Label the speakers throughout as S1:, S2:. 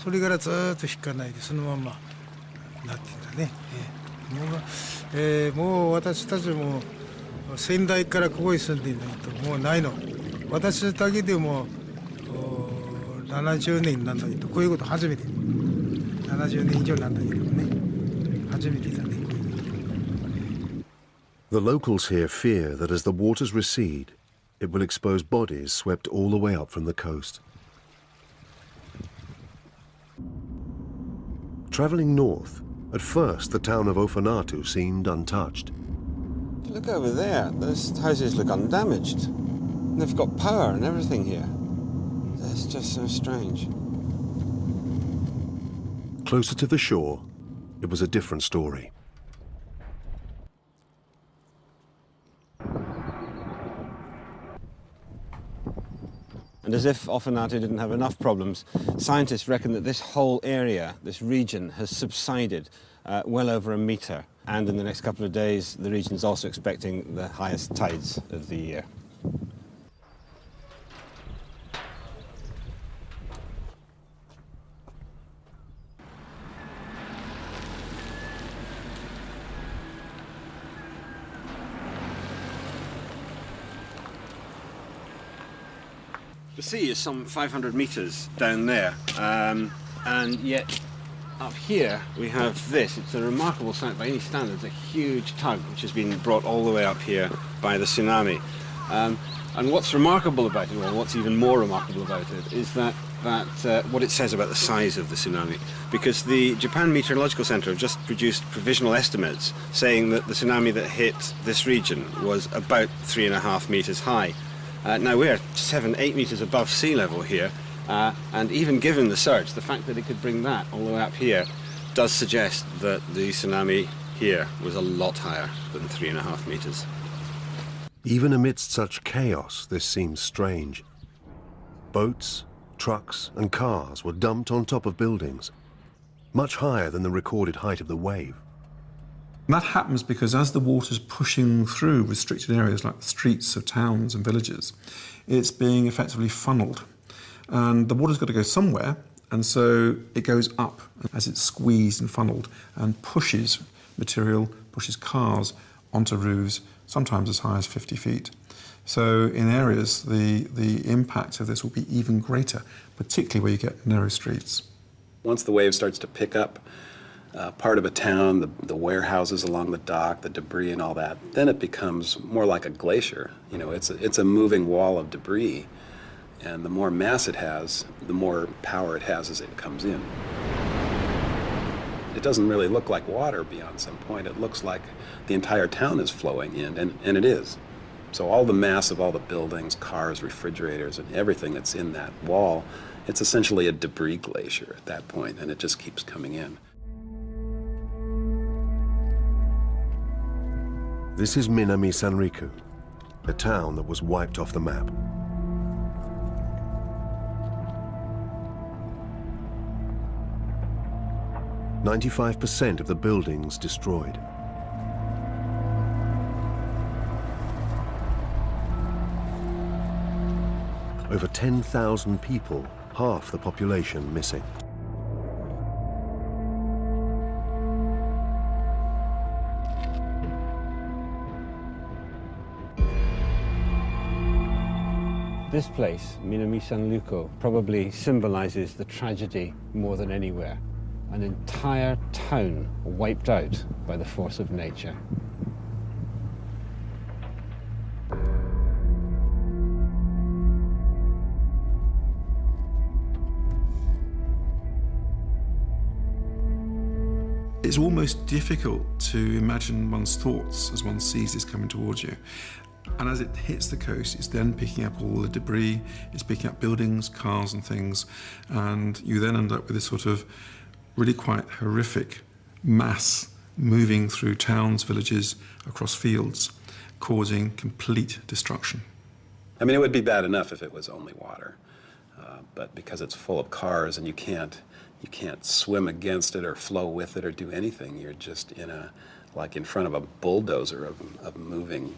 S1: それからずっと引かないでそのままなってんだね。もう私たちも先代からここに住んでいないともうないの。私だけでも70年なんだけどこういうこと初めて。70年以上なんだけどね。初めてだねこういうこと。
S2: The locals here fear that as the waters recede, it will expose bodies swept all the way up from the coast. Travelling north, at first the town of Ofanatu seemed untouched.
S3: Look over there, those houses look undamaged. They've got power and everything here. It's just so strange.
S2: Closer to the shore, it was a different story.
S3: And as if Ofanatu didn't have enough problems, scientists reckon that this whole area, this region, has subsided well over a metre. And in the next couple of days, the region is also expecting the highest tides of the year. The sea is some 500 metres down there, and yet up here we have this. It's a remarkable sight by any standards, a huge tug which has been brought all the way up here by the tsunami. And what's remarkable about it, or what's even more remarkable about it, is that what it says about the size of the tsunami. Because the Japan Meteorological Center have just produced provisional estimates saying that the tsunami that hit this region was about 3.5 metres high. Now we're 7-8 metres above sea level here, and even given the surge, the fact that it could bring that all the way up here does suggest that the tsunami here was a lot higher than 3.5 metres.
S2: Even amidst such chaos, this seems strange. Boats, trucks and cars were dumped on top of buildings, much higher than the recorded height of the wave.
S4: That happens because as the water's pushing through restricted areas like the streets of towns and villages, it's being effectively funneled. And the water's got to go somewhere, and so it goes up as it's squeezed and funneled and pushes material, pushes cars onto roofs, sometimes as high as 50 feet. So in areas, the impact of this will be even greater, particularly where you get narrow streets.
S5: Once the wave starts to pick up part of a town, the warehouses along the dock, the debris and all that, then it becomes more like a glacier. You know, it's a moving wall of debris, and the more mass it has, the more power it has as it comes in. It doesn't really look like water beyond some point. It looks like the entire town is flowing in, and it is. So all the mass of all the buildings, cars, refrigerators, and everything that's in that wall, it's essentially a debris glacier at that point, and it just keeps coming in.
S2: This is Minami Sanriku, a town that was wiped off the map. "95% of the buildings destroyed. Over 10,000 people, half the population missing.
S3: This place, Minami Sanriku, probably symbolizes the tragedy more than anywhere. An entire town wiped out by the force of nature.
S4: It's almost difficult to imagine one's thoughts as one sees this coming towards you. And as it hits the coast, it's then picking up all the debris, it's picking up buildings, cars and things, and you then end up with this sort of really quite horrific mass moving through towns, villages, across fields, causing complete destruction.
S5: I mean, it would be bad enough if it was only water, but because it's full of cars and you can't swim against it or flow with it or do anything, you're just like in front of a bulldozer of moving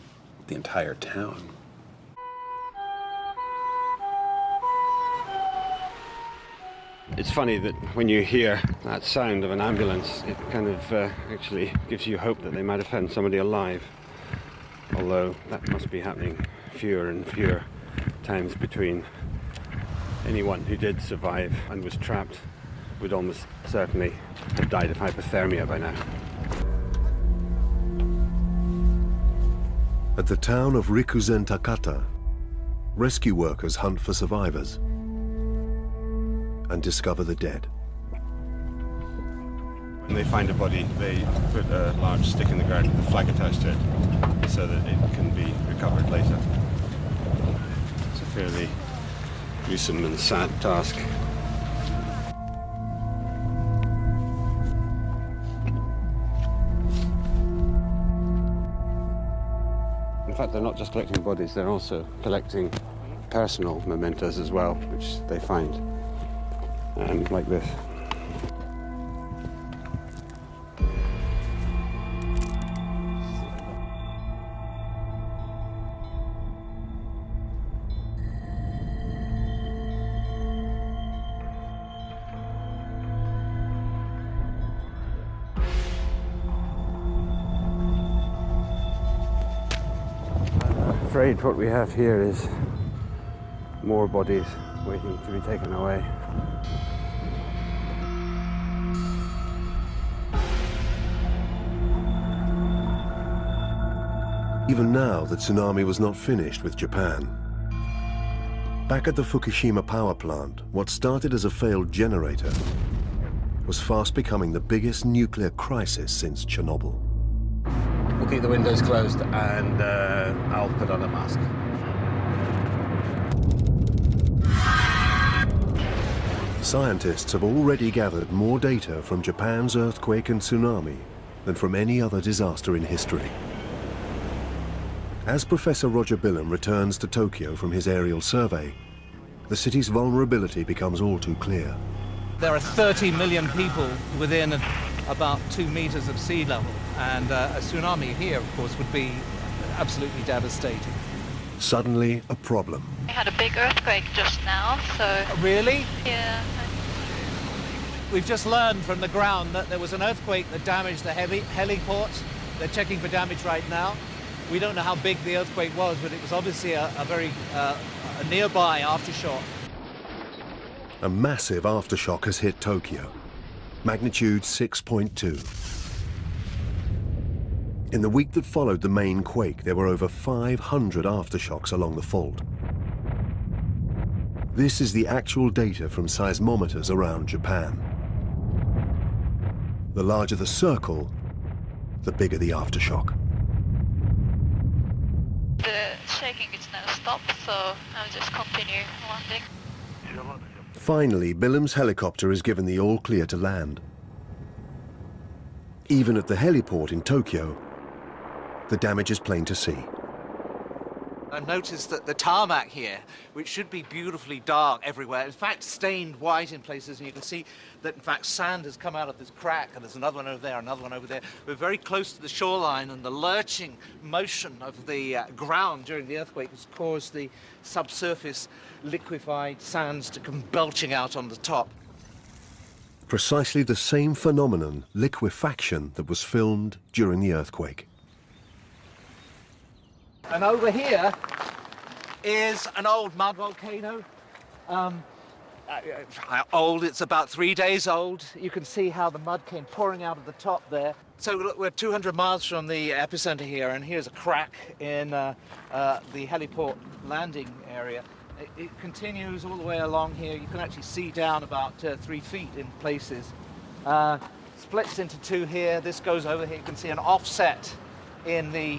S5: the entire town.
S3: It's funny that when you hear that sound of an ambulance, it kind of actually gives you hope that they might have found somebody alive. Although that must be happening fewer and fewer times between. Anyone who did survive and was trapped would almost certainly have died of hypothermia by now.
S2: At the town of Rikuzen Takata, rescue workers hunt for survivors and discover the dead.
S3: When they find a body, they put a large stick in the ground with a flag attached to it so that it can be recovered later. It's a fairly gruesome and sad task. In fact, they're not just collecting bodies, they're also collecting personal mementos as well, which they find. And like this. I'm afraid what we have here is more bodies waiting to be taken away.
S2: Even now, the tsunami was not finished with Japan. Back at the Fukushima power plant, what started as a failed generator was fast becoming the biggest nuclear crisis since Chernobyl.
S3: We'll keep the windows closed and I'll put on a mask.
S2: Scientists have already gathered more data from Japan's earthquake and tsunami than from any other disaster in history. As Professor Roger Billam returns to Tokyo from his aerial survey, the city's vulnerability becomes all too clear.
S6: There are 30 million people within about 2 meters of sea level, and a tsunami here, of course, would be absolutely devastating.
S2: Suddenly, a problem.
S7: We had a big earthquake just now, so...
S6: Really?
S7: Yeah.
S6: We've just learned from the ground that there was an earthquake that damaged the heliport. They're checking for damage right now. We don't know how big the earthquake was, but it was obviously a very a nearby aftershock.
S2: A massive aftershock has hit Tokyo, magnitude 6.2. In the week that followed the main quake, there were over 500 aftershocks along the fault. This is the actual data from seismometers around Japan. The larger the circle, the bigger the aftershock.
S7: The shaking is now stopped, so I'll just continue landing.
S2: Finally, Billam's helicopter is given the all clear to land. Even at the heliport in Tokyo, the damage is plain to see.
S6: I've noticed that the tarmac here, which should be beautifully dark everywhere, in fact stained white in places, and you can see that in fact sand has come out of this crack, and there's another one over there, another one over there. We're very close to the shoreline, and the lurching motion of the ground during the earthquake has caused the subsurface liquefied sands to come belching out on the top.
S2: Precisely the same phenomenon, liquefaction, that was filmed during the earthquake.
S6: And over here is an old mud volcano. Old, it's about 3 days old. You can see how the mud came pouring out of the top there. So look, we're 200 miles from the epicenter here, and here's a crack in the heliport landing area. It continues all the way along here. You can actually see down about 3 feet in places. Splits into two here. This goes over here. You can see an offset in the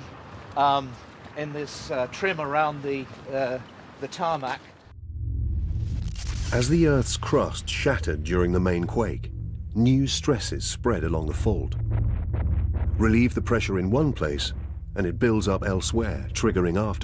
S6: in this trim around the tarmac.
S2: As the Earth's crust shattered during the main quake, new stresses spread along the fault. Relieve the pressure in one place, and it builds up elsewhere, triggering after.